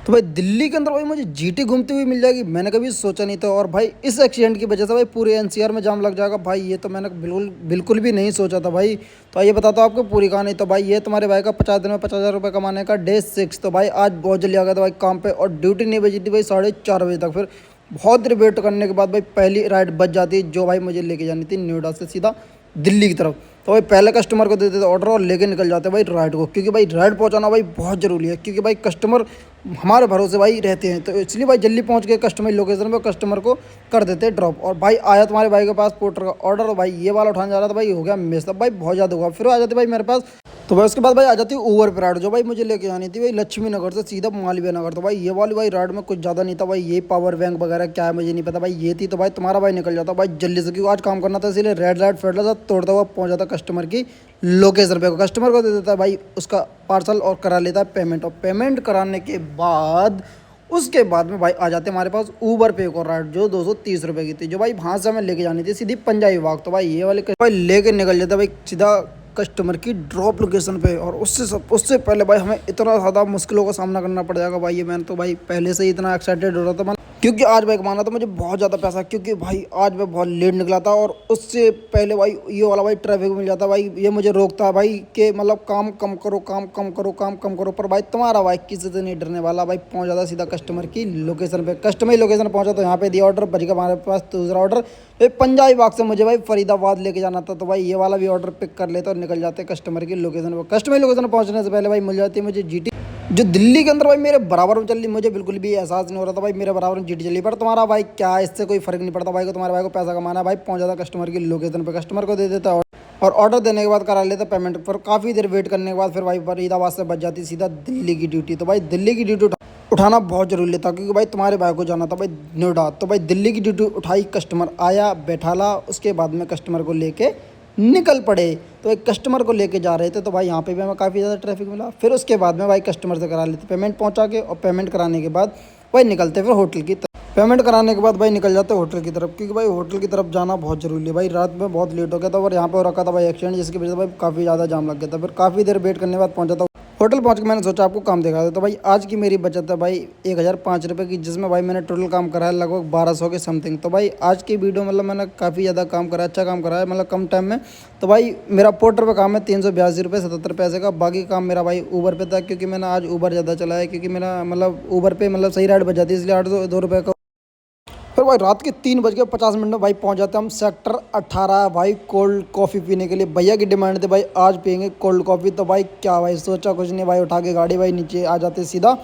तो भाई दिल्ली के अंदर भाई मुझे जीटी घूमती हुई मिल जाएगी, मैंने कभी सोचा नहीं था। और भाई इस एक्सीडेंट की वजह से भाई पूरे एनसीआर में जाम लग जाएगा भाई, ये तो मैंने बिल्कुल बिल्कुल भी नहीं सोचा था भाई। तो आइए बताता हूँ आपको पूरी कहानी। तो भाई ये तुम्हारे भाई का 50 दिन में 50,000 रुपये कमाने का डे 6। तो भाई आज बहुत जल्दी आ गया था भाई काम पे, और ड्यूटी नहीं बजी थी भाई 4:30 बजे तक। फिर बहुत देर वेट करने के बाद भाई पहली राइड बच जाती है, जो भाई मुझे लेके जानी थी नोएडा से सीधा दिल्ली की तरफ। तो भाई पहले कस्टमर को दे देते ऑर्डर और लेके निकल जाते भाई राइड को, क्योंकि भाई राइड पहुंचाना भाई बहुत ज़रूरी है, क्योंकि भाई कस्टमर हमारे भरोसे भाई रहते हैं। तो इसलिए भाई जल्दी पहुंच गए कस्टमर लोकेशन पे, कस्टमर को कर देते हैं ड्रॉप। और भाई आया तुम्हारे भाई के पास पोर्टर का ऑर्डर, और भाई ये वाला उठाने जा रहा था भाई, हो गया मिस। तब भाई बहुत ज़्यादा हुआ, फिर आ जाते भाई मेरे पास। तो भाई उसके बाद भाई आ जाती है ऊबर पे राइड, जो भाई मुझे लेके आनी थी भाई लक्ष्मी नगर से सीधा मालवीय नगर। तो भाई ये वाली भाई राइड में कुछ ज़्यादा नहीं था भाई, ये पावर बैंक वगैरह क्या है मुझे नहीं पता भाई, ये थी। तो भाई तुम्हारा भाई निकल जाता भाई जल्दी से, क्योंकि आज काम करना था, इसलिए रेड लाइट फेड लाइट तोड़ता हुआ पहुंच जाता कस्टमर की लोकेशन पे। कस्टमर को दे देता है भाई उसका पार्सल और करा लेता है पेमेंट। और पेमेंट कराने के बाद उसके बाद में भाई आ जाते हमारे पास ऊबर पे एक और राइड, जो 230 रुपये की थी, जो भाई वहाँ से हमें लेके जानी थी सीधी पंजाबी बाग। तो भाई ये वाले भाई लेके निकल जाता भाई सीधा कस्टमर की ड्रॉप लोकेशन पे। और उससे पहले भाई हमें इतना ज़्यादा मुश्किलों का सामना करना पड़ जाएगा भाई। ये मैंने तो भाई पहले से ही इतना एक्साइटेड हो रहा था, क्योंकि आज भाई कमाना था मुझे बहुत ज़्यादा पैसा, क्योंकि भाई आज मैं बहुत लेट निकला था। और उससे पहले भाई ये वाला भाई ट्रैफिक मिल जाता भाई, ये मुझे रोकता है भाई कि मतलब काम कम करो, काम कम करो, काम कम करो। पर भाई तुम्हारा भाई किसी से नहीं डरने वाला भाई, पहुंच जाता सीधा कस्टमर की लोकेशन पे। कस्टमर की लोकेशन पहुंचा तो यहाँ पे दिया ऑर्डर, बच गया हमारे पास दूसरा ऑर्डर। फिर पंजाबी बाग से मुझे भाई फरीदाबाद लेके जाना था, तो भाई ये वाला भी ऑर्डर पिक कर लेते और निकल जाते कस्टमर की लोकेशन पर। कस्टमर की लोकेशन पहुंचने से पहले भाई मिल जाती है मुझे जीटी, जो दिल्ली के अंदर भाई मेरे बराबर में चल रही। मुझे बिल्कुल भी एहसास नहीं हो रहा था भाई मेरे बराबर में जीटी चली। पर तुम्हारा भाई क्या है, इससे कोई फर्क नहीं पड़ता भाई को, तुम्हारे भाई को पैसा कमाना है भाई। पहुंच जाता कस्टमर की लोकेशन पे, कस्टमर को दे देता और ऑर्डर देने के बाद करा लेता पेमेंट। पर काफ़ी देर वेट करने के बाद फिर भाई फरीदाबाद से बच जाती सीधा दिल्ली की ड्यूटी। तो भाई दिल्ली की ड्यूटी उठाना बहुत जरूरी था, क्योंकि भाई तुम्हारे भाई को जाना था भाई नोएडा। तो भाई दिल्ली की ड्यूटी उठाई, कस्टमर आया, बैठाला, उसके बाद में कस्टमर को लेके निकल पड़े। तो एक कस्टमर को लेके जा रहे थे, तो भाई यहाँ पे भी हमें काफ़ी ज़्यादा ट्रैफिक मिला। फिर उसके बाद में भाई कस्टमर से करा लेते पेमेंट पहुँचा के, और पेमेंट कराने के बाद भाई निकलते फिर होटल की तरफ। पेमेंट कराने के बाद भाई निकल जाते होटल की तरफ, क्योंकि भाई होटल की तरफ जाना बहुत ज़रूरी है भाई। रात में बहुत लेट हो गया था और यहाँ पे हो रखा था भाई एक्सीडेंट, जिसकी वजह से भाई काफ़ी ज़्यादा जाम लग गया था। फिर काफ़ी देर वेट करने के बाद पहुँचा था होटल। पहुंच के मैंने सोचा आपको काम दिखा दे। तो भाई आज की मेरी बचत है भाई 1005 रुपये की, जिसमें भाई मैंने टोटल काम करा है लगभग 1200 के समथिंग। तो भाई आज की वीडियो मतलब मैंने काफ़ी ज़्यादा काम करा है, अच्छा काम करा है मतलब कम टाइम में। तो भाई मेरा पोर्टर पे काम है 382 रुपये 77 पैसे का। बाकी काम मेरा भाई ऊबर पे था, क्योंकि मैंने आज ऊबर ज़्यादा चलाया, क्योंकि मेरा मतलब ऊबर पे मतलब सही राइड बच जाती है, इसलिए 802 रुपये का। फिर भाई रात के 3:50 में भाई पहुंच जाते हम सेक्टर 18 भाई कोल्ड कॉफ़ी पीने के लिए। भैया की डिमांड थी भाई आज पियेंगे कोल्ड कॉफ़ी। तो भाई क्या भाई सोचा कुछ नहीं भाई, उठा के गाड़ी भाई नीचे आ जाते सीधा।